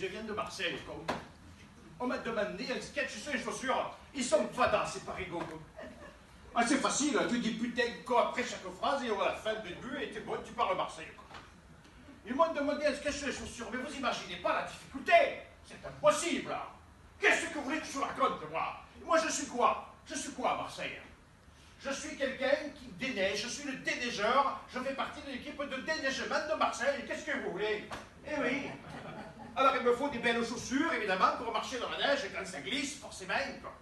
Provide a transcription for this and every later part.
je viens de Marseille. On m'a demandé un sketch sur les chaussures. Ils sont fadas, c'est pas rigolo. Ah, c'est facile, tu dis putain quoi après chaque phrase et à la fin du début, et t'es bon, tu parles Marseille. Ils m'ont demandé un sketch sur les chaussures, mais vous imaginez pas la difficulté. C'est impossible. Qu'est-ce que vous voulez que je vous raconte, moi? Moi, je suis quoi? Je suis quoi à Marseille? Je suis quelqu'un qui déneige, je suis le déneigeur, je fais partie de l'équipe de déneigement de Marseille. Qu'est-ce que vous voulez? Eh oui. Alors, il me faut des belles chaussures, évidemment, pour marcher dans la neige, et quand ça glisse, forcément, quoi.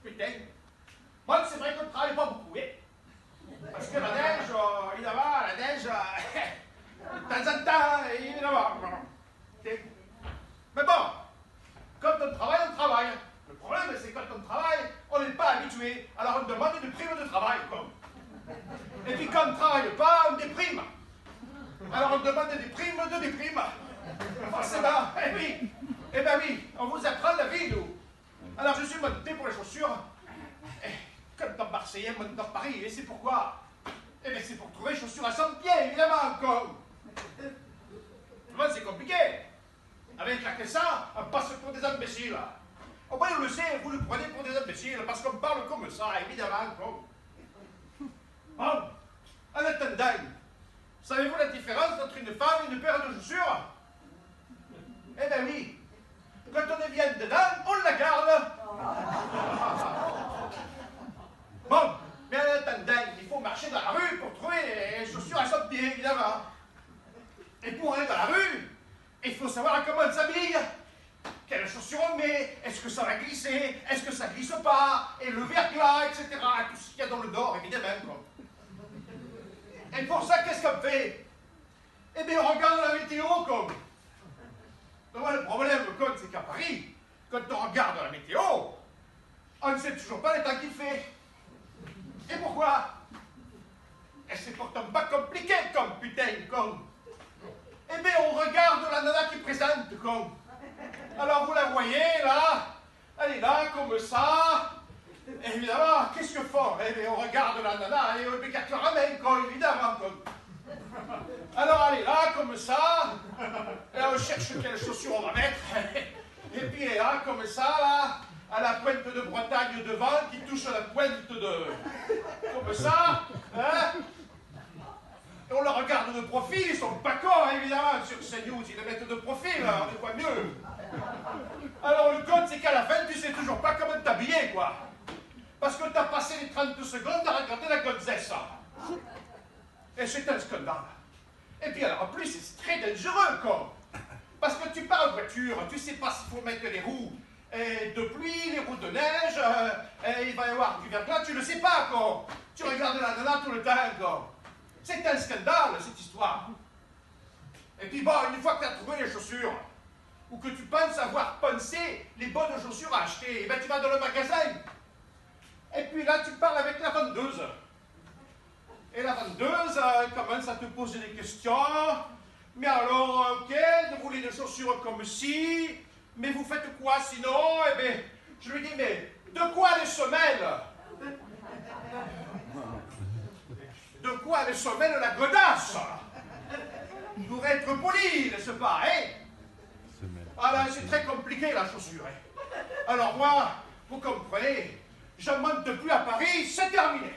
Putain. Moi, c'est vrai qu'on ne travaille pas beaucoup, hein. Parce que la neige, évidemment, la neige, de temps en temps, évidemment. Mais bon, quand on travaille, on travaille. Le problème, c'est que quand on travaille, on n'est pas habitué. Alors, on demande une prime de travail, quoi. Et puis, quand on ne travaille pas, on déprime. Alors, on demande des primes de déprime. Forcément, eh oui, eh ben oui, on vous apprend la vie, nous. Alors, je suis monté pour les chaussures. Comme dans Marseillais, monte dans Paris, et c'est pourquoi? Eh bien, c'est pour trouver chaussures à 100 pieds, évidemment, comme. Moi, c'est compliqué. Avec la ça, on passe pour des imbéciles. Au moins, on le sait, vous le prenez pour des imbéciles, parce qu'on parle comme ça, évidemment, comme. Bon, en attendant, savez-vous la différence entre une femme et une paire de chaussures? Eh bien oui, quand on vient dedans, on la garde. Bon, mais en attendant, il faut marcher dans la rue pour trouver les chaussures à 100 pieds, évidemment. Et pour aller dans la rue, il faut savoir comment on s'habille. Quelles chaussures on met, est-ce que ça va glisser, est-ce que ça glisse pas, et le verglas, etc. Tout ce qu'il y a dans le Nord, évidemment. Quoi. Et pour ça, qu'est-ce qu'on fait? Eh bien, on regarde la météo, comme. Donc, le problème, c'est qu'à Paris, quand on regarde la météo, on ne sait toujours pas le temps qu'il fait. Et pourquoi? Et c'est pourtant pas compliqué, comme putain, comme. Eh bien, on regarde la nana qui présente, comme. Alors, vous la voyez, là, elle est là, comme ça. Et évidemment, qu'est-ce que font? Eh bien, on regarde la nana, elle est obligatoirement, comme, évidemment, comme. Alors, elle est là, comme ça. Et on cherche quelles chaussures on va mettre. Et puis, elle est là, comme ça, là. À la pointe de Bretagne devant, qui touche à la pointe de... Comme ça, hein? Et on le regarde de profil, ils sont pas cons, évidemment, sur CNews, ils le mettent de profil, on les voit mieux. Alors le compte, c'est qu'à la fin, tu sais toujours pas comment t'habiller, quoi. Parce que t'as passé les 30 secondes à regarder la gonzesse. Et c'est un scandale. Et puis alors, en plus, c'est très dangereux, quoi. Parce que tu pars en voiture, tu sais pas s'il faut mettre les roues de pluie, les roues de neige, il va y avoir du verglas, tu le sais pas, quoi. Tu regardes la nana tout le temps, quoi. C'est un scandale, cette histoire. Et puis bon, une fois que tu as trouvé les chaussures, ou que tu penses avoir pensé les bonnes chaussures à acheter, et ben tu vas dans le magasin. Et puis là, tu parles avec la vendeuse. Et la vendeuse commence à te poser des questions. Mais alors, ok, vous voulez des chaussures comme ci, mais vous faites quoi sinon? Eh bien, je lui dis, mais de quoi les semelles? De quoi les semelles la godasse? Pour être poli, n'est-ce pas, hein? Ah ben, c'est très compliqué, la chaussure. Hein. Alors moi, vous comprenez, je ne monte plus à Paris, c'est terminé.